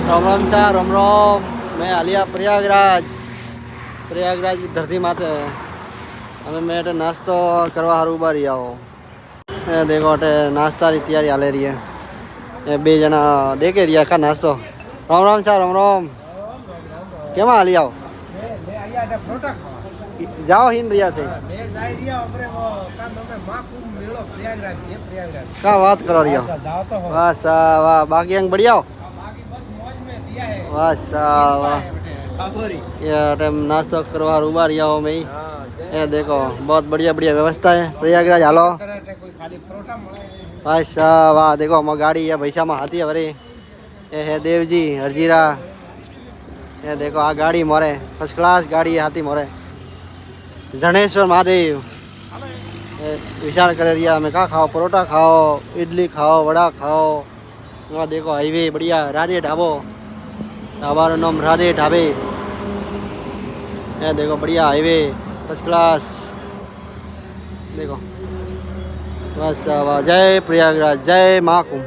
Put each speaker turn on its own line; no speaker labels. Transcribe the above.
राम राम सा राम राम। मैं आलिया प्रयागराज की धरती माते हमें मैं नाश्तो करवा हारू उभा रही आओ। देखो अटे नाश्ता की तैयारी हाले रही है। ये बे जना देखे रही का नाश्तो। राम राम सा राम राम। केम हाली आओ जाओ हिंद रिया थे का बात करो रिया। वाह सा वाह बाकी अंग बढ़िया हो। वाह सा वाह ये टाइम नाश्ता करवा उभा रही हो मैं। ये देखो बहुत बढ़िया बढ़िया व्यवस्था है प्रयागराज हालो। वाह सा वाह देखो हम गाड़ी है भैसा में हाथी है भरी। ये है देवजी हरजीरा। ये देखो आ गाड़ी मोरे फर्स्ट क्लास गाड़ी है हाथी मोरे। जनेश्वर महादेव विचार करे रिया में का खाओ परोठा खाओ इडली खाओ वड़ा खाओ। वहाँ देखो हाईवे बढ़िया राधे ढाबो ढाबा नाम राधे ढाबे। ये देखो बढ़िया हाईवे फर्स्ट क्लास देखो बस जय प्रयागराज जय महाकुंभ।